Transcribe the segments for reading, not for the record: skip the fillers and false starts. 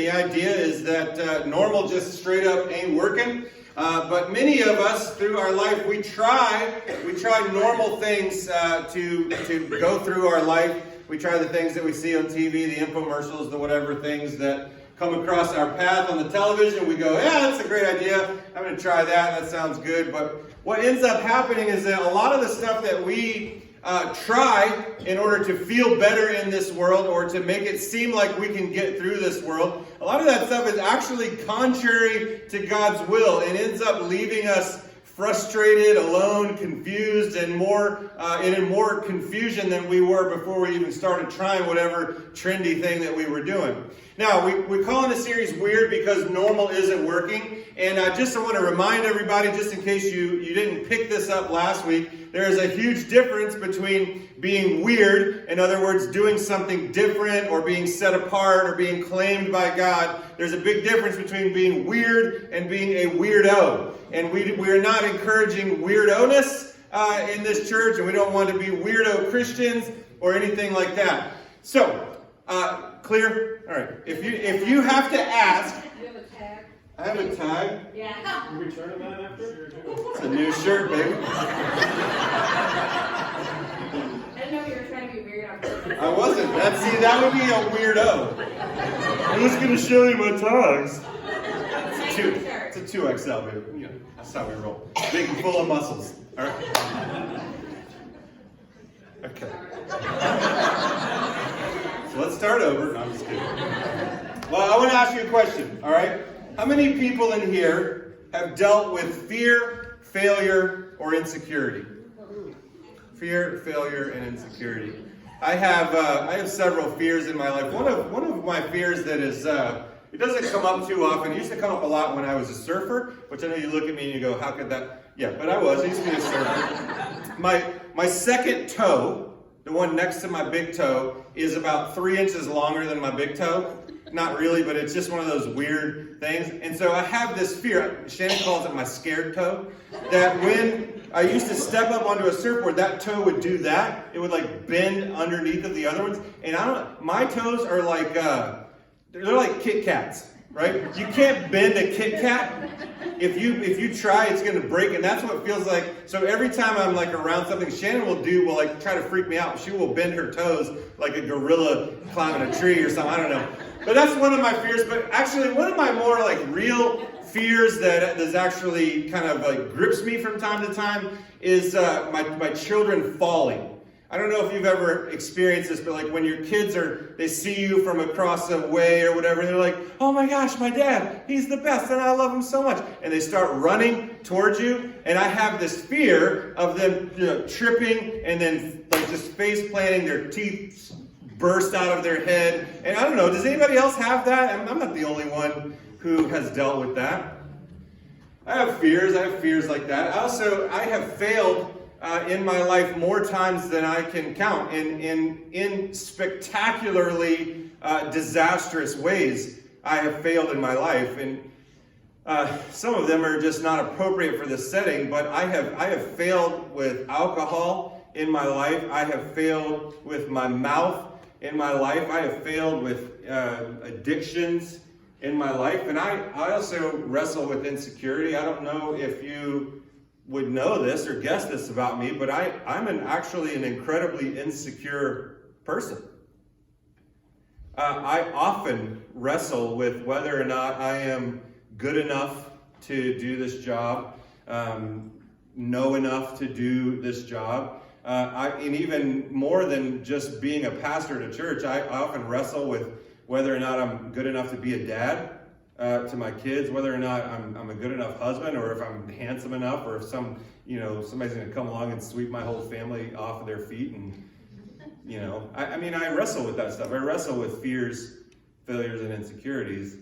the idea is that normal just straight up ain't working. But many of us, through our life, we try normal things to go through our life. We try the things that we see on TV, the infomercials, the whatever things that come across our path on the television. We go, yeah, that's a great idea. I'm going to try that. That sounds good. But what ends up happening is that a lot of the stuff that we try in order to feel better in this world or to make it seem like we can get through this world, a lot of that stuff is actually contrary to God's will and ends up leaving us frustrated, alone, confused, and in more confusion than we were before we even started trying whatever trendy thing that we were doing. Now, we're calling the series WEiRD because normal isn't working. And I want to remind everybody, just in case you didn't pick this up last week, there is a huge difference between being weird, in other words, doing something different or being set apart or being claimed by God. There's a big difference between being weird and being a weirdo. And we are not encouraging weirdo-ness in this church, and we don't want to be weirdo Christians or anything like that. So, clear? All right. If you have to ask... You have a tag? I have a tag. Yeah. You returning that after? It's a new shirt, baby. I didn't know you were trying to be weird on purpose. I wasn't. That would be a weirdo. I'm just going to show you my tags. It's a 2XL, baby. You know, that's how we roll. Big and full of muscles. All right. Okay. So let's start over. No, I'm just kidding. Well, I want to ask you a question, all right? How many people in here have dealt with fear, failure, or insecurity? Fear, failure, and insecurity. I have several fears in my life. One of my fears that is it doesn't come up too often. It used to come up a lot when I was a surfer, which I know you look at me and you go, how could that? Yeah, but I used to be a surfer. My second toe, the one next to my big toe, is about 3 inches longer than my big toe. Not really, but it's just one of those weird things. And so I have this fear, Shannon calls it my scared toe, that when I used to step up onto a surfboard, that toe would do that. It would like bend underneath of the other ones. And my toes are like, they're like Kit Kats, right? You can't bend a Kit Kat. If you try, it's going to break, and that's what it feels like. So every time I'm like around something, Shannon will like try to freak me out. She will bend her toes like a gorilla climbing a tree or something. I don't know. But that's one of my fears. But actually, one of my more like real fears that is actually kind of like grips me from time to time is my children falling. I don't know if you've ever experienced this, but like when your kids they see you from across the way or whatever, and they're like, oh my gosh, my dad, he's the best, and I love him so much. And they start running towards you, and I have this fear of them tripping and then like just face planting, their teeth burst out of their head. And I don't know, does anybody else have that? I'm not the only one who has dealt with that. I have fears like that. I have failed in my life more times than I can count in spectacularly disastrous ways. I have failed in my life, and some of them are just not appropriate for this setting, but I have failed with alcohol in my life. I have failed with my mouth in my life. I have failed with addictions in my life, and I also wrestle with insecurity. I don't know if you would know this or guess this about me, but I'm actually an incredibly insecure person. I often wrestle with whether or not I am good enough to do this job, know enough to do this job. And even more than just being a pastor at a church, I often wrestle with whether or not I'm good enough to be a dad to my kids, whether or not I'm a good enough husband, or if I'm handsome enough, or if somebody's going to come along and sweep my whole family off of their feet. And I wrestle with that stuff. I wrestle with fears, failures, and insecurities.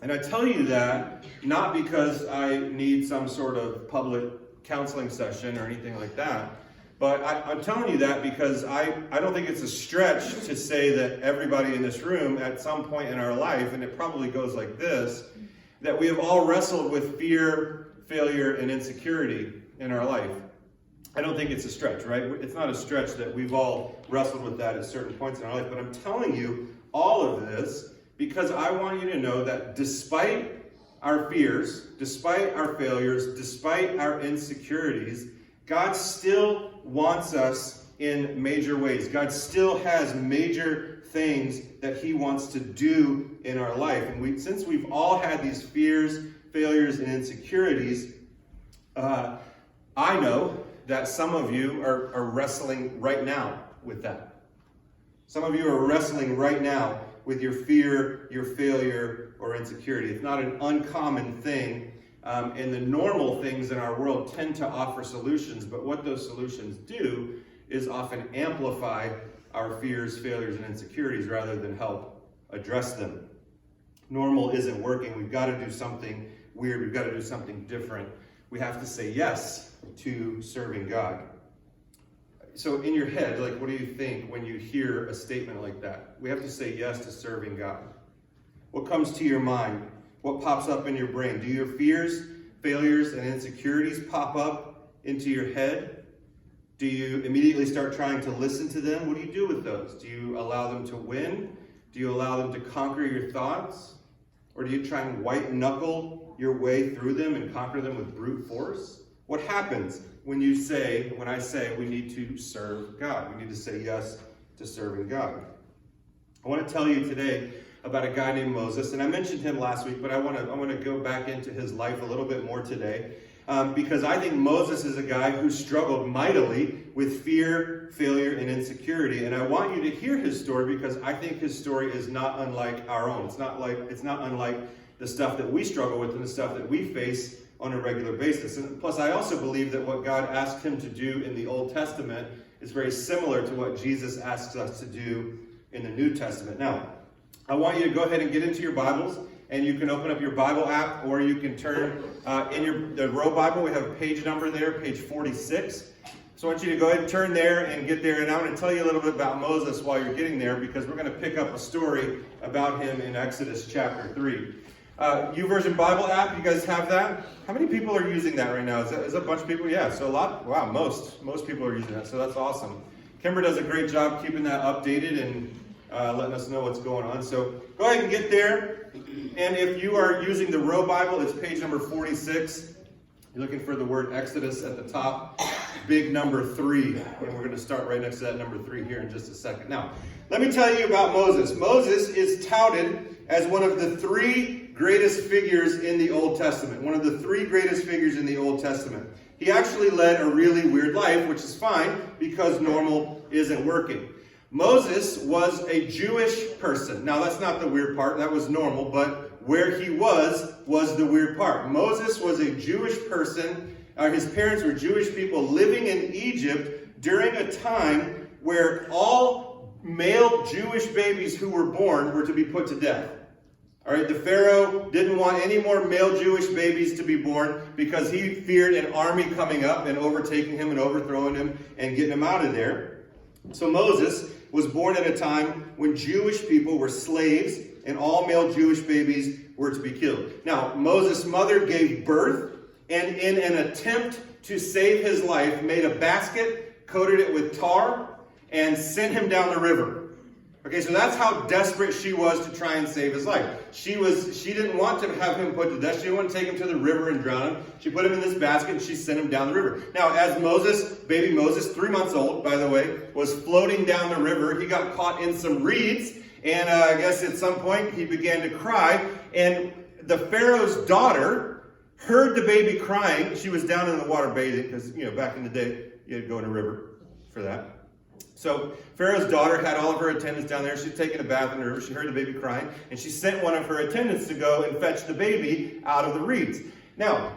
And I tell you that not because I need some sort of public counseling session or anything like that, but I'm telling you that because I don't think it's a stretch to say that everybody in this room at some point in our life, and it probably goes like this, that we have all wrestled with fear, failure, and insecurity in our life. I don't think it's a stretch, right? It's not a stretch that we've all wrestled with that at certain points in our life, but I'm telling you all of this because I want you to know that despite our fears, despite our failures, despite our insecurities, God still wants us in major ways. God still has major things that he wants to do in our life. And since we've all had these fears, failures, and insecurities, I know that some of you are wrestling right now with that. Some of you are wrestling right now with your fear, your failure, or insecurity. It's not an uncommon thing. And the normal things in our world tend to offer solutions, but what those solutions do is often amplify our fears, failures, and insecurities rather than help address them. Normal isn't working. We've got to do something weird. We've got to do something different. We have to say yes to serving God. So in your head, like, what do you think when you hear a statement like that? We have to say yes to serving God. What comes to your mind? What pops up in your brain? Do your fears, failures, and insecurities pop up into your head? Do you immediately start trying to listen to them? What do you do with those? Do you allow them to win? Do you allow them to conquer your thoughts? Or do you try and white knuckle your way through them and conquer them with brute force? What happens when I say we need to serve God? We need to say yes to serving God. I want to tell you today about a guy named Moses, and I mentioned him last week, but I want to go back into his life a little bit more today, because I think Moses is a guy who struggled mightily with fear, failure, and insecurity, and I want you to hear his story because I think his story is not unlike our own. It's not unlike the stuff that we struggle with and the stuff that we face on a regular basis. And plus, I also believe that what God asked him to do in the Old Testament is very similar to what Jesus asks us to do in the New Testament. Now, I want you to go ahead and get into your Bibles, and you can open up your Bible app, or you can turn in the Row Bible. We have a page number there, page 46. So I want you to go ahead and turn there and get there. And I'm going to tell you a little bit about Moses while you're getting there, because we're going to pick up a story about him in Exodus chapter 3. YouVersion Bible app, you guys have that? How many people are using that right now? Is that a bunch of people? Yeah, so a lot. Wow, most people are using that, so that's awesome. Kimber does a great job keeping that updated and letting us know what's going on. So go ahead and get there. And if you are using the Row Bible, it's page number 46. You're looking for the word Exodus at the top, big number 3. And we're going to start right next to that number 3 here in just a second. Now, let me tell you about Moses. Moses is touted as one of the 3 greatest figures in the Old Testament. One of the 3 greatest figures in the Old Testament. He actually led a really weird life, which is fine because normal isn't working. Moses was a Jewish person. Now, that's not the weird part. That was normal, but where he was the weird part. Moses was a Jewish person. His parents were Jewish people living in Egypt during a time where all male Jewish babies who were born were to be put to death. All right, the Pharaoh didn't want any more male Jewish babies to be born because he feared an army coming up and overtaking him and overthrowing him and getting him out of there. So Moses was born at a time when Jewish people were slaves and all male Jewish babies were to be killed. Now, Moses' mother gave birth and in an attempt to save his life made a basket, coated it with tar, and sent him down the river. Okay, so that's how desperate she was to try and save his life. She didn't want to have him put to death. She didn't want to take him to the river and drown him. She put him in this basket and she sent him down the river. Now, as baby Moses, 3 months old, by the way, was floating down the river, he got caught in some reeds. And I guess at some point he began to cry. And the Pharaoh's daughter heard the baby crying. She was down in the water bathing because, back in the day, you had to go in a river for that. So Pharaoh's daughter had all of her attendants down there. She'd taken a bath in the river. She heard the baby crying. And she sent one of her attendants to go and fetch the baby out of the reeds. Now,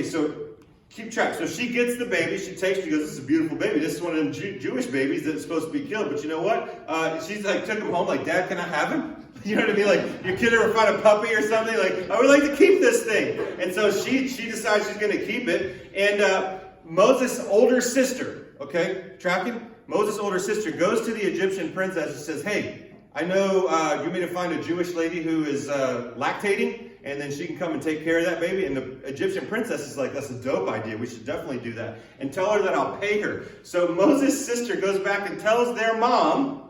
so keep track. So she gets the baby. She goes, this is a beautiful baby. This is one of them Jewish babies that's supposed to be killed. But you know what? She's like, took him home like, Dad, can I have him? You know what I mean? Like, your kid ever find a puppy or something? Like, I would like to keep this thing. And so she decides she's going to keep it. And Moses' older sister, okay, tracking? Moses' older sister goes to the Egyptian princess and says, hey, I know you want me to find a Jewish lady who is lactating, and then she can come and take care of that baby. And the Egyptian princess is like, that's a dope idea. We should definitely do that. And tell her that I'll pay her. So Moses' sister goes back and tells their mom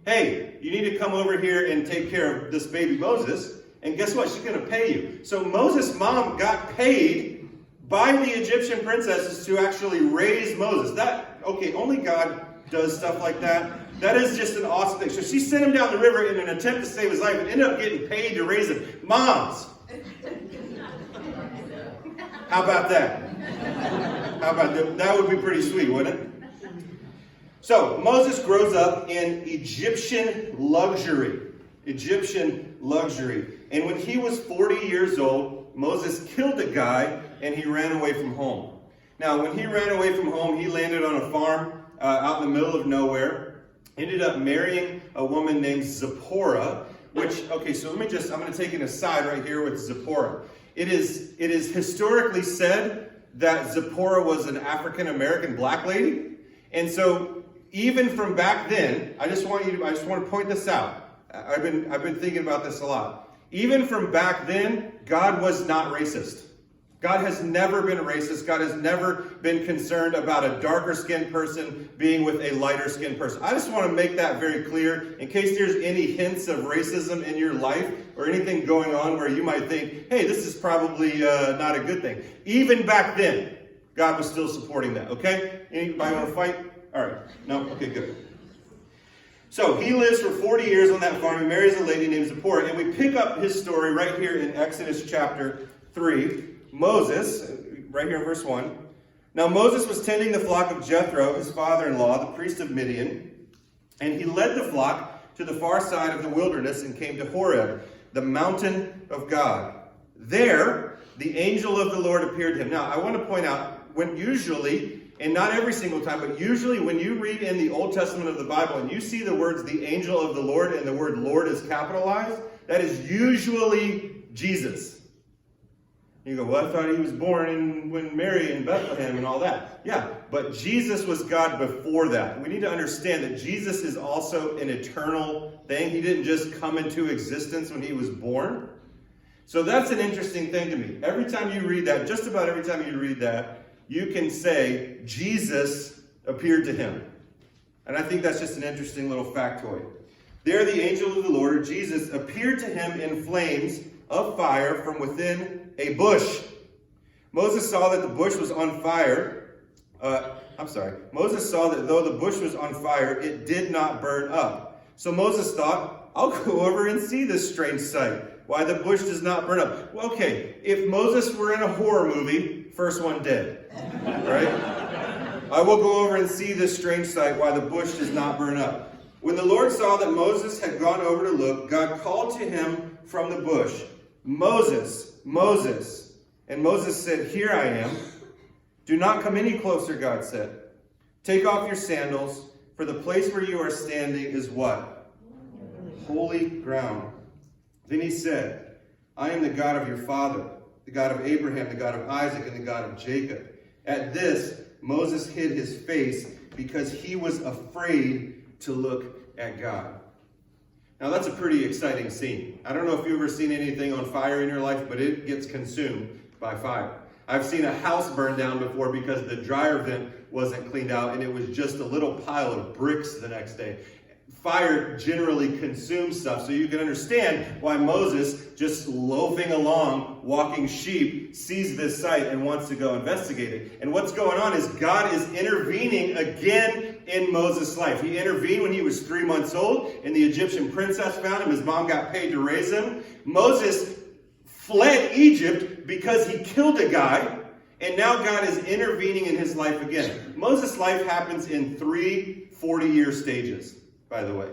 hey, you need to come over here and take care of this baby Moses. And guess what? She's going to pay you. So Moses' mom got paid by the Egyptian princesses to actually raise Moses. Only God does stuff like that. That is just an awesome thing. So she sent him down the river in an attempt to save his life and ended up getting paid to raise him. Moms! How about that? How about that? That would be pretty sweet, wouldn't it? So Moses grows up in Egyptian luxury. Egyptian luxury. And when he was 40 years old, Moses killed a guy and he ran away from home. Now, when he ran away from home, he landed on a farm out in the middle of nowhere. Ended up marrying a woman named Zipporah, so I'm going to take an aside right here with Zipporah. It is historically said that Zipporah was an African-American black lady. And so even from back then, I just want to point this out. I've been thinking about this a lot. Even from back then, God was not racist. God has never been racist. God has never been concerned about a darker skinned person being with a lighter skinned person. I just want to make that very clear in case there's any hints of racism in your life or anything going on where you might think, hey, this is probably not a good thing. Even back then, God was still supporting that, okay? Anybody want to fight? All right. No? Okay, good. So he lives for 40 years on that farm. He marries a lady named Zipporah. And we pick up his story right here in Exodus chapter 3. Moses, right here in verse 1. Now Moses was tending the flock of Jethro, his father-in-law, the priest of Midian. And he led the flock to the far side of the wilderness and came to Horeb, the mountain of God. There, the angel of the Lord appeared to him. Now, I want to point out, when usually, and not every single time, but usually when you read in the Old Testament of the Bible and you see the words, the angel of the Lord, and the word Lord is capitalized, that is usually Jesus. You go, well, I thought he was born when Mary in Bethlehem and all that. Yeah, but Jesus was God before that. We need to understand that Jesus is also an eternal thing. He didn't just come into existence when he was born. So that's an interesting thing to me. Every time you read that, just about every time you read that, you can say Jesus appeared to him. And I think that's just an interesting little factoid. There the angel of the Lord, or Jesus, appeared to him in flames of fire from within a bush. Moses saw that the bush was on fire. Moses saw that though the bush was on fire, it did not burn up. So Moses thought, I'll go over and see this strange sight, why the bush does not burn up. Well, okay, if Moses were in a horror movie, first one dead, right? I will go over and see this strange sight, why the bush does not burn up. When the Lord saw that Moses had gone over to look, God called to him from the bush, Moses, Moses. And Moses said, here I am. Do not come any closer, God said. Take off your sandals, for the place where you are standing is what? Holy ground. Then he said, I am the God of your father, the God of Abraham, the God of Isaac, and the God of Jacob. At this, Moses hid his face because he was afraid to look at God. Now that's a pretty exciting scene. I don't know if you've ever seen anything on fire in your life, but it gets consumed by fire. I've seen a house burn down before because the dryer vent wasn't cleaned out and it was just a little pile of bricks the next day. Fire generally consumes stuff, so you can understand why Moses, just loafing along, walking sheep, sees this sight and wants to go investigate it. And what's going on is God is intervening again in Moses' life. He intervened when he was 3 months old, and the Egyptian princess found him. His mom got paid to raise him. Moses fled Egypt because he killed a guy, and now God is intervening in his life again. Moses' life happens in 3 40-year stages. By the way,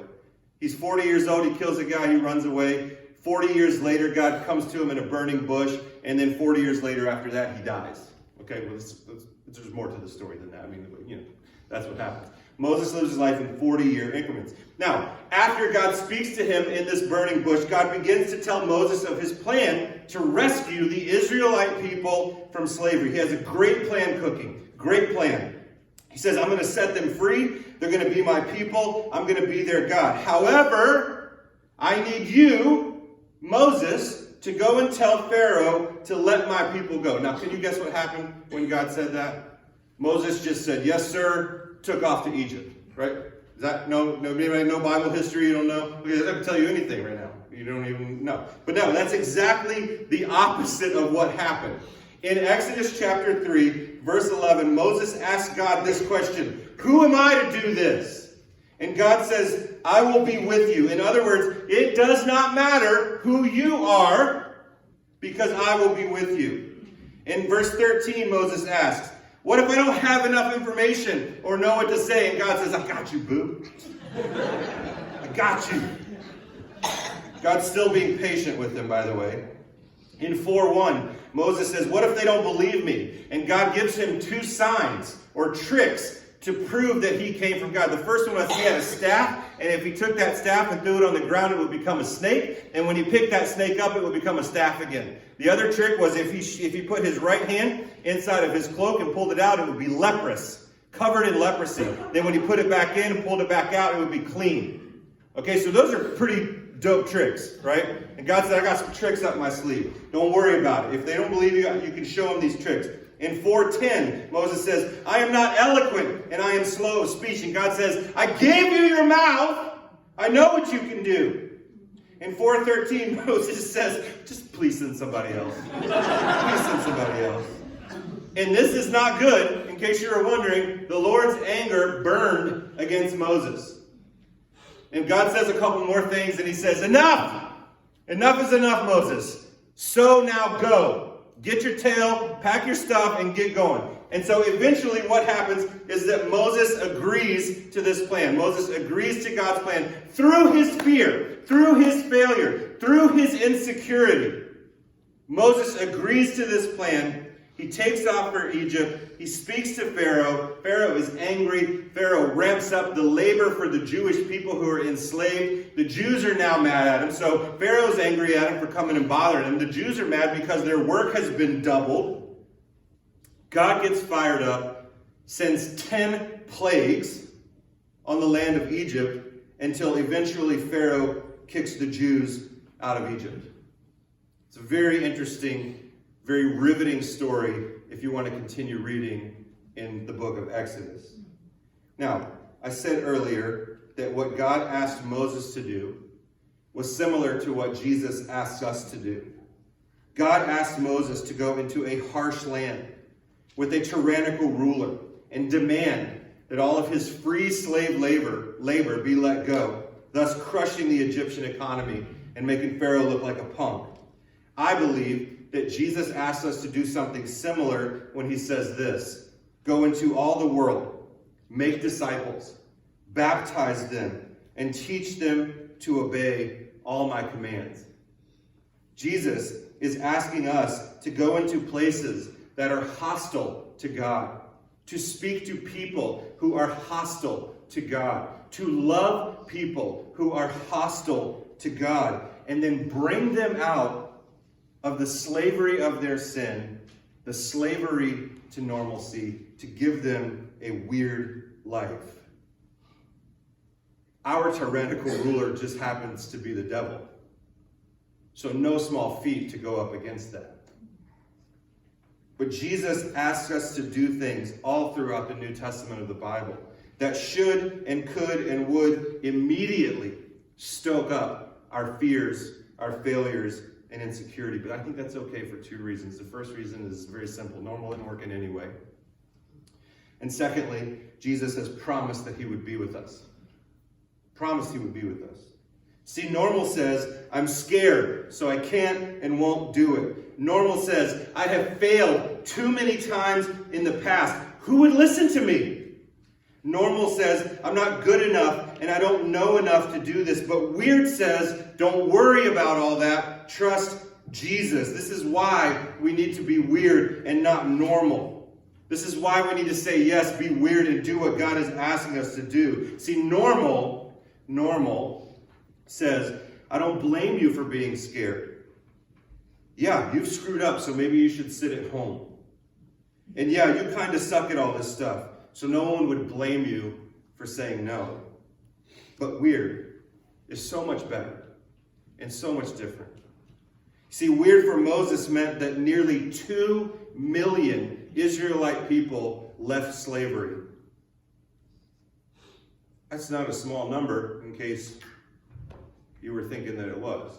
he's 40 years old, he kills a guy, he runs away. 40 years later, God comes to him in a burning bush, and then 40 years later after that, he dies. Okay, well, there's more to the story than that. I mean, that's what happens. Moses lives his life in 40-year increments. Now, after God speaks to him in this burning bush, God begins to tell Moses of his plan to rescue the Israelite people from slavery. He has a great plan cooking, great plan. He says, I'm going to set them free. They're going to be my people. I'm going to be their God. However, I need you, Moses, to go and tell Pharaoh to let my people go. Now, can you guess what happened when God said that? Moses just said, yes, sir, took off to Egypt, right? Is that anybody know Bible history? You don't know? Okay, I can tell you anything right now. You don't even know. But no, that's exactly the opposite of what happened. In Exodus chapter 3, verse 11, Moses asked God this question: who am I to do this? And God says, I will be with you. In other words, it does not matter who you are, because I will be with you. In verse 13, Moses asks, what if I don't have enough information or know what to say? And God says, I got you, boo. I got you. God's still being patient with him, by the way. In 4:1, Moses says, what if they don't believe me? And God gives him 2 signs or tricks to prove that he came from God. The first one was he had a staff, and if he took that staff and threw it on the ground, it would become a snake. And when he picked that snake up, it would become a staff again. The other trick was if he put his right hand inside of his cloak and pulled it out, it would be leprous, covered in leprosy. Then when he put it back in and pulled it back out, it would be clean. Okay, so those are pretty dope tricks, right? And God said, I got some tricks up my sleeve. Don't worry about it. If they don't believe you, you can show them these tricks. In 4:10, Moses says, I am not eloquent and I am slow of speech. And God says, I gave you your mouth. I know what you can do. In 4:13, Moses says, just please send somebody else. Please send somebody else. And this is not good. In case you were wondering, the Lord's anger burned against Moses. And God says a couple more things, and he says, enough! Enough is enough, Moses. So now go. Get your tail, pack your stuff, and get going. And so eventually what happens is that Moses agrees to this plan. Moses agrees to God's plan through his fear, through his failure, through his insecurity. Moses agrees to this plan. He takes off for Egypt. He speaks to Pharaoh. Pharaoh is angry. Pharaoh ramps up the labor for the Jewish people who are enslaved. The Jews are now mad at him. So Pharaoh's angry at him for coming and bothering him. The Jews are mad because their work has been doubled. God gets fired up, sends 10 plagues on the land of Egypt until eventually Pharaoh kicks the Jews out of Egypt. It's a very interesting, very riveting story if you want to continue reading in the book of Exodus. Now, I said earlier that what God asked Moses to do was similar to what Jesus asks us to do. God asked Moses to go into a harsh land with a tyrannical ruler and demand that all of his free slave labor be let go, thus crushing the Egyptian economy and making Pharaoh look like a punk. I believe that Jesus asks us to do something similar when he says this: go into all the world, make disciples, baptize them, and teach them to obey all my commands. Jesus is asking us to go into places that are hostile to God, to speak to people who are hostile to God, to love people who are hostile to God, and then bring them out of the slavery of their sin, the slavery to normalcy, to give them a weird life. Our tyrannical ruler just happens to be the devil. So no small feat to go up against that. But Jesus asks us to do things all throughout the New Testament of the Bible that should and could and would immediately stoke up our fears, our failures, and insecurity. But I think that's okay for 2 reasons. The first reason is very simple. Normal isn't working anyway. And secondly, Jesus has promised that he would be with us. Promised he would be with us. See, normal says, I'm scared, so I can't and won't do it. Normal says, I have failed too many times in the past. Who would listen to me? Normal says, I'm not good enough and I don't know enough to do this. But WEiRD says, don't worry about all that. Trust Jesus. This is why we need to be weird and not normal. This is why we need to say yes, be weird, and do what God is asking us to do. See, normal says, I don't blame you for being scared. Yeah, you've screwed up, so maybe you should sit at home. And yeah, you kind of suck at all this stuff, so no one would blame you for saying no. But WEiRD is so much better and so much different. See, WEiRD for Moses meant that nearly 2 million Israelite people left slavery. That's not a small number, in case you were thinking that it was.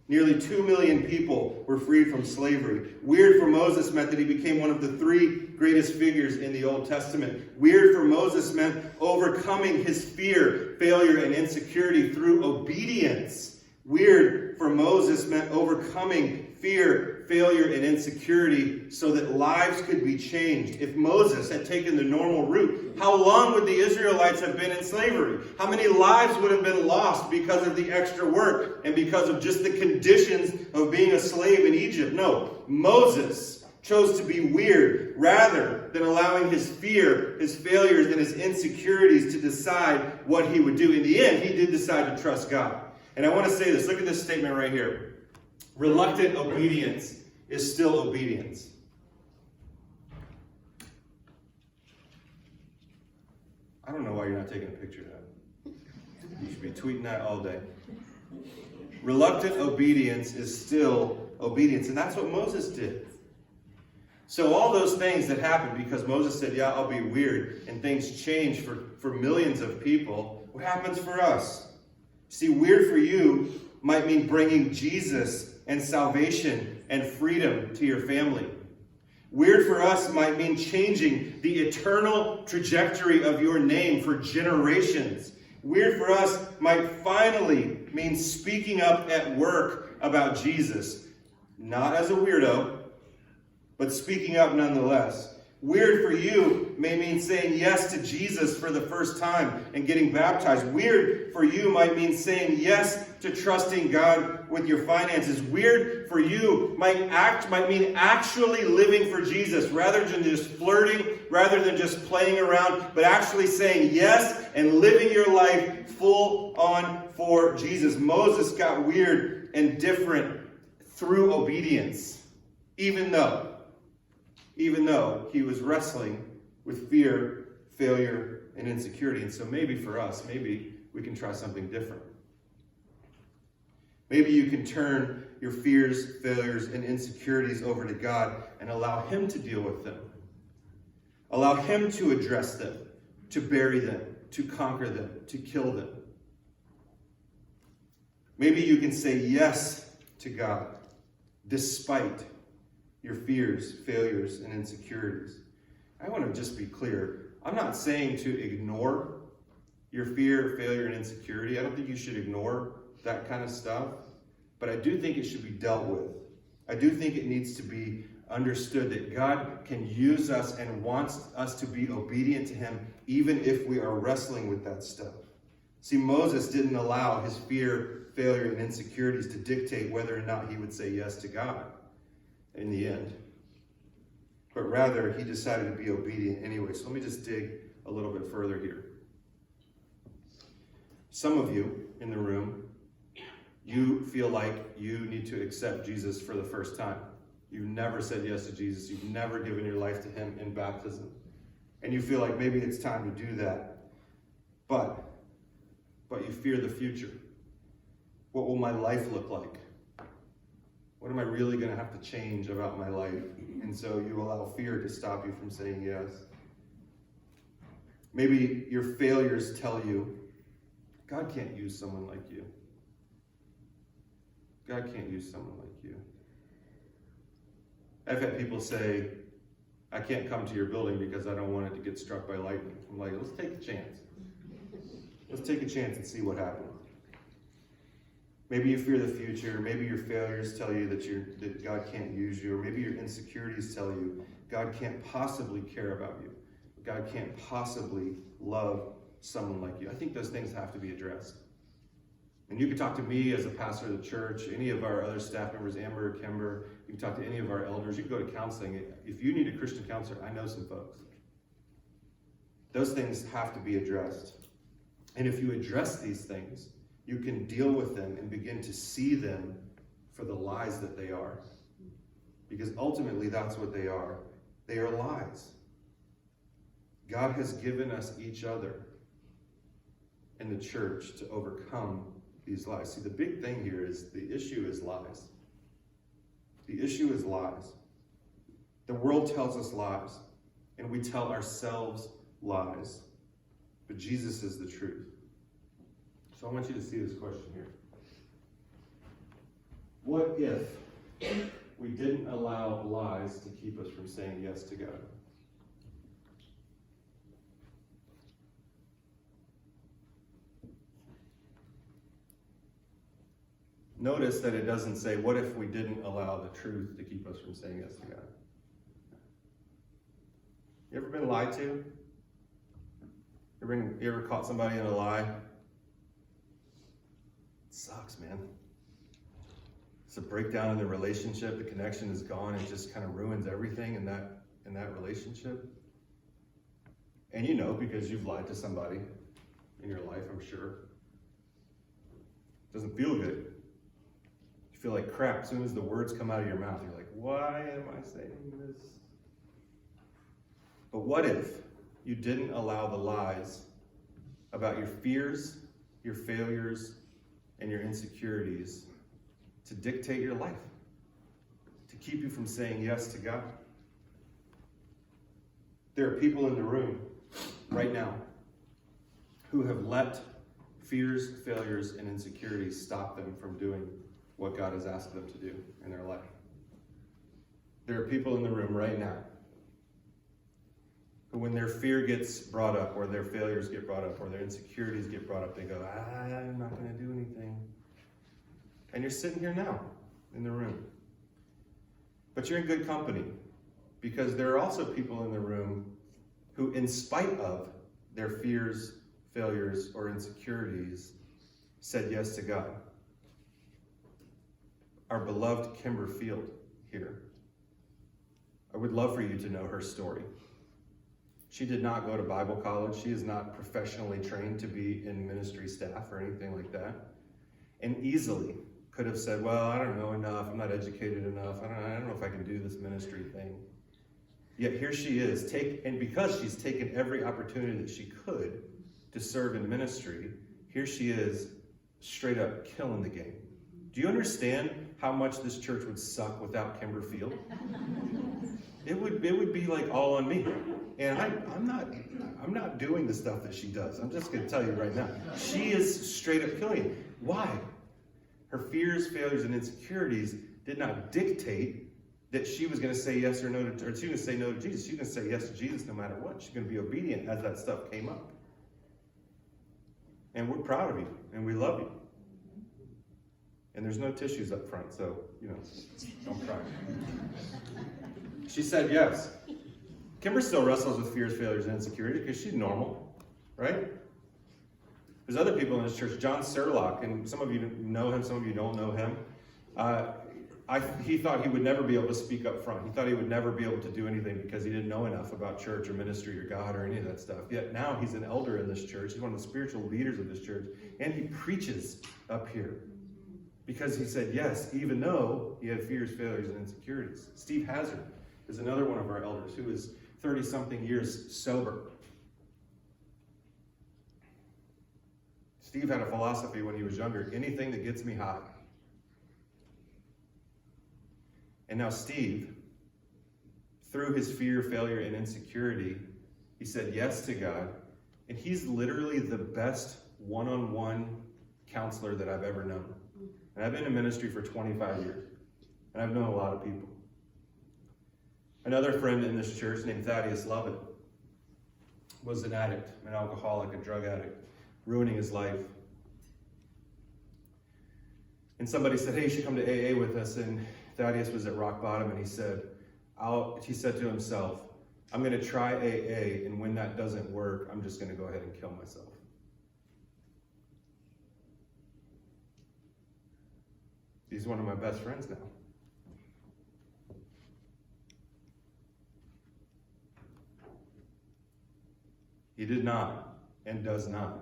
Nearly 2 million people were freed from slavery. WEiRD for Moses meant that he became one of the 3 greatest figures in the Old Testament. WEiRD for Moses meant overcoming his fear, failure, and insecurity through obedience. WEiRD for Moses meant overcoming fear, failure, and insecurity so that lives could be changed. If Moses had taken the normal route, how long would the Israelites have been in slavery? How many lives would have been lost because of the extra work and because of just the conditions of being a slave in Egypt? No, Moses chose to be WEiRD rather than allowing his fear, his failures, and his insecurities to decide what he would do. In the end, he did decide to trust God. And I want to say this. Look at this statement right here. Reluctant obedience is still obedience. I don't know why you're not taking a picture of that. You should be tweeting that all day. Reluctant obedience is still obedience. And that's what Moses did. So all those things that happened because Moses said, yeah, I'll be WEiRD, and things change for millions of people, what happens for us? See, WEiRD for you might mean bringing Jesus and salvation and freedom to your family. WEiRD for us might mean changing the eternal trajectory of your name for generations. WEiRD for us might finally mean speaking up at work about Jesus. Not as a weirdo, but speaking up nonetheless. WEiRD for you may mean saying yes to Jesus for the first time and getting baptized. WEiRD for you might mean saying yes to trusting God with your finances. WEiRD for you might mean actually living for Jesus rather than just flirting, rather than just playing around, but actually saying yes and living your life full on for Jesus. Moses got WEiRD and different through obedience, even though he was wrestling with fear, failure, and insecurity. And so maybe for us, maybe we can try something different. Maybe you can turn your fears, failures, and insecurities over to God and allow Him to deal with them. Allow Him to address them, to bury them, to conquer them, to kill them. Maybe you can say yes to God despite your fears, failures, and insecurities. I want to just be clear. I'm not saying to ignore your fear, failure, and insecurity. I don't think you should ignore that kind of stuff. But I do think it should be dealt with. I do think it needs to be understood that God can use us and wants us to be obedient to Him even if we are wrestling with that stuff. See, Moses didn't allow his fear, failure, and insecurities to dictate whether or not he would say yes to God in the end. But rather, he decided to be obedient anyway. So let me just dig a little bit further here. Some of you in the room, you feel like you need to accept Jesus for the first time. You've never said yes to Jesus. You've never given your life to Him in baptism. And you feel like maybe it's time to do that. But you fear the future. What will my life look like? What am I really going to have to change about my life? And so you allow fear to stop you from saying yes. Maybe your failures tell you, God can't use someone like you. God can't use someone like you. I've had people say, I can't come to your building because I don't want it to get struck by lightning. I'm like, let's take a chance. Let's take a chance and see what happens. Maybe you fear the future. Maybe your failures tell you that God can't use you. Or maybe your insecurities tell you God can't possibly care about you. God can't possibly love someone like you. I think those things have to be addressed. And you can talk to me as a pastor of the church, any of our other staff members, Amber or Kimber. You can talk to any of our elders. You can go to counseling. If you need a Christian counselor, I know some folks. Those things have to be addressed. And if you address these things, you can deal with them and begin to see them for the lies that they are. Because ultimately, that's what they are. They are lies. God has given us each other in the church to overcome these lies. See, the big thing here is the issue is lies. The issue is lies. The world tells us lies, and we tell ourselves lies. but Jesus is the truth. So I want you to see this question here. What if we didn't allow lies to keep us from saying yes to God? Notice that it doesn't say, what if we didn't allow the truth to keep us from saying yes to God? You ever been lied to? You ever caught somebody in a lie? It sucks, man. It's a breakdown in the relationship. The connection is gone. It just kind of ruins everything in that relationship. And you know, because you've lied to somebody in your life, I'm sure. It doesn't feel good. You feel like crap. As soon as the words come out of your mouth, you're like, why am I saying this? But what if you didn't allow the lies about your fears, your failures, and your insecurities to dictate your life, to keep you from saying yes to God? There are people in the room right now who have let fears, failures, and insecurities stop them from doing what God has asked them to do in their life. There are people in the room right now who, when their fear gets brought up, or their failures get brought up, or their insecurities get brought up, they go, I'm not going to do anything. And you're sitting here now in the room. But you're in good company, because there are also people in the room who, in spite of their fears, failures, or insecurities, said yes to God. Our beloved Kimber Field here. I would love for you to know her story. She did not go to Bible college. She is not professionally trained to be in ministry staff or anything like that. And easily could have said, well, I don't know enough. I'm not educated enough. I don't know if I can do this ministry thing. Yet here she is, and because she's taken every opportunity that she could to serve in ministry, here she is straight up killing the game. Do you understand how much this church would suck without Kimber Field? It would be like all on me. And I'm not doing the stuff that she does. I'm just going to tell you right now. She is straight up killing it. Why? Her fears, failures, and insecurities did not dictate that she was going to say yes or no to, or she was going to say no to Jesus. She's going to say yes to Jesus no matter what. She's going to be obedient as that stuff came up. And we're proud of you, and we love you. And there's no tissues up front, so, don't cry. She said yes. Kimber still wrestles with fears, failures, and insecurity because she's normal, right? There's other people in this church. John Serlock, and some of you know him, some of you don't know him. He thought he would never be able to speak up front. He thought he would never be able to do anything because he didn't know enough about church or ministry or God or any of that stuff. Yet now he's an elder in this church. He's one of the spiritual leaders of this church. And he preaches up here because he said yes, even though he had fears, failures, and insecurities. Steve Hazard is another one of our elders who is 30-something years sober. Steve had a philosophy when he was younger: anything that gets me high. And now Steve, through his fear, failure, and insecurity, he said yes to God. And he's literally the best one-on-one counselor that I've ever known. And I've been in ministry for 25 years. And I've known a lot of people. Another friend in this church named Thaddeus Lovett was an addict, an alcoholic, a drug addict, ruining his life. And somebody said, hey, you should come to AA with us. And Thaddeus was at rock bottom, and he said to himself, I'm going to try AA, and when that doesn't work, I'm just going to go ahead and kill myself. He's one of my best friends now. He did not and does not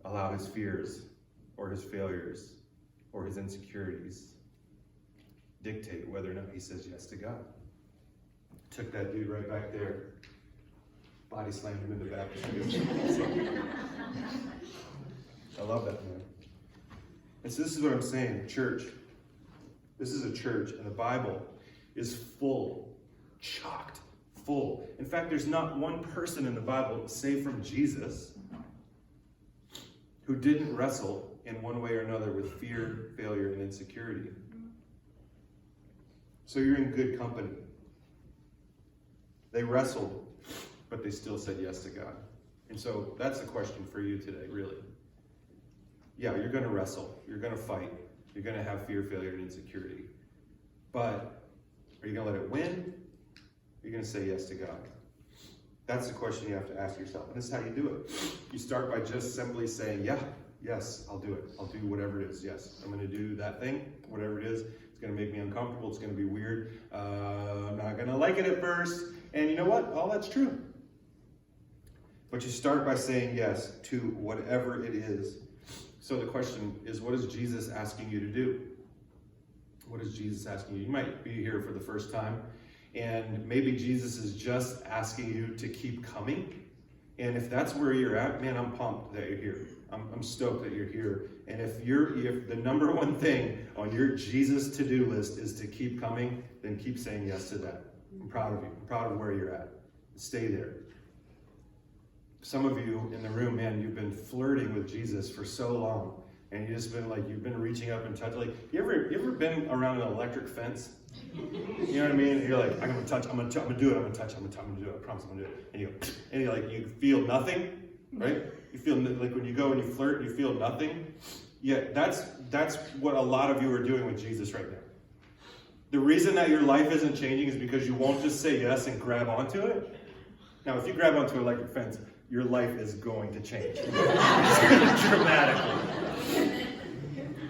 allow his fears or his failures or his insecurities dictate whether or not he says yes to God. Took that dude right back there, body slammed him in the back. I love that man. And so this is what I'm saying, church. This is a church, and the Bible is chocked full. In fact, there's not one person in the Bible, save from Jesus, who didn't wrestle in one way or another with fear, failure, and insecurity. So you're in good company. They wrestled, but they still said yes to God. And so that's the question for you today, really. Yeah, you're going to wrestle. You're going to fight. You're going to have fear, failure, and insecurity. But are you going to let it win? Or are you going to say yes to God? That's the question you have to ask yourself. And this is how you do it. You start by just simply saying, yeah, yes, I'll do it. I'll do whatever it is. Yes, I'm going to do that thing, whatever it is. It's going to make me uncomfortable. It's going to be weird. I'm not going to like it at first. And you know what? All that's true. But you start by saying yes to whatever it is. So the question is, what is Jesus asking you to do? What is Jesus asking you? You might be here for the first time, and maybe Jesus is just asking you to keep coming. And if that's where you're at, man, I'm pumped that you're here. I'm stoked that you're here. And if the number one thing on your Jesus to-do list is to keep coming, then keep saying yes to that. I'm proud of you. I'm proud of where you're at. Stay there. Some of you in the room, man, you've been flirting with Jesus for so long, and you've been reaching up and touching. Like, you ever been around an electric fence? You know what I mean? And you're like, I'm gonna touch, I'm gonna do it, I'm gonna touch, I'm gonna do it, I promise I'm gonna do it. And you feel nothing, right? You feel like when you go and you flirt, you feel nothing. Yeah, that's what a lot of you are doing with Jesus right now. The reason that your life isn't changing is because you won't just say yes and grab onto it. Now, if you grab onto an electric fence, your life is going to change dramatically.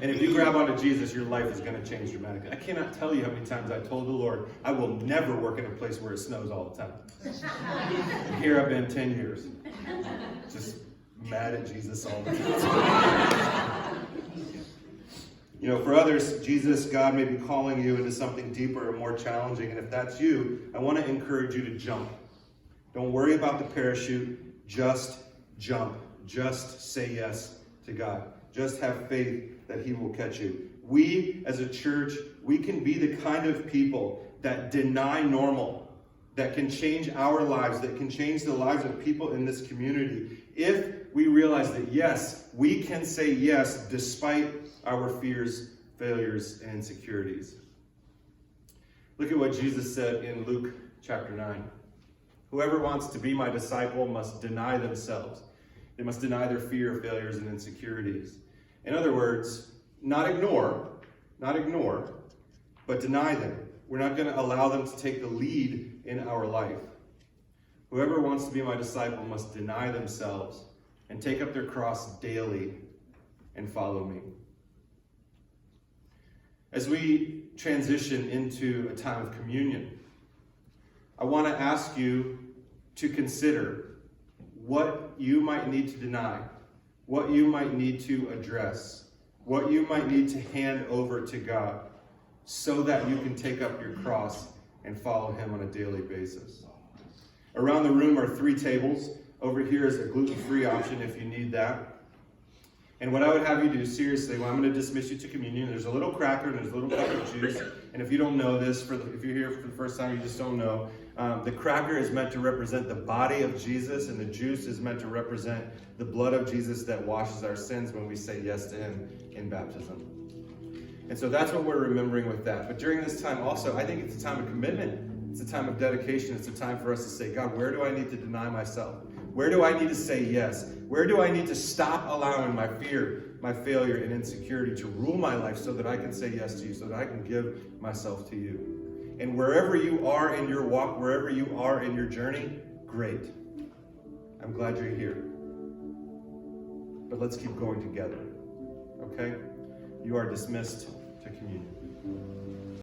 And if you grab onto Jesus, your life is going to change dramatically. I cannot tell you how many times I told the Lord, I will never work in a place where it snows all the time. And here I've been 10 years. Just mad at Jesus all the time. You know, for others, Jesus, God may be calling you into something deeper or more challenging. And if that's you, I want to encourage you to jump. Don't worry about the parachute. Just jump. Just say yes to God. Just have faith that he will catch you. We, as a church, we can be the kind of people that deny normal, that can change our lives, that can change the lives of people in this community, if we realize that, yes, we can say yes despite our fears, failures, and insecurities. Look at what Jesus said in Luke chapter 9. Whoever wants to be my disciple must deny themselves. They must deny their fear, failures, and insecurities. In other words, not ignore, but deny them. We're not going to allow them to take the lead in our life. Whoever wants to be my disciple must deny themselves and take up their cross daily and follow me. As we transition into a time of communion, I want to ask you to consider what you might need to deny, what you might need to address, what you might need to hand over to God so that you can take up your cross and follow him on a daily basis. Around the room are 3 tables. Over here is a gluten-free option if you need that. And what I would have you do, seriously, when I'm going to dismiss you to communion, there's a little cracker and there's a little cup of juice. And if you don't know this, if you're here for the first time, you just don't know, the cracker is meant to represent the body of Jesus, and the juice is meant to represent the blood of Jesus that washes our sins when we say yes to him in baptism. And so that's what we're remembering with that. But during this time also, I think it's a time of commitment. It's a time of dedication. It's a time for us to say, God, where do I need to deny myself? Where do I need to say yes? Where do I need to stop allowing my fear, my failure, and insecurity to rule my life so that I can say yes to you, so that I can give myself to you? And wherever you are in your walk, wherever you are in your journey, great. I'm glad you're here. But let's keep going together, okay? You are dismissed to communion.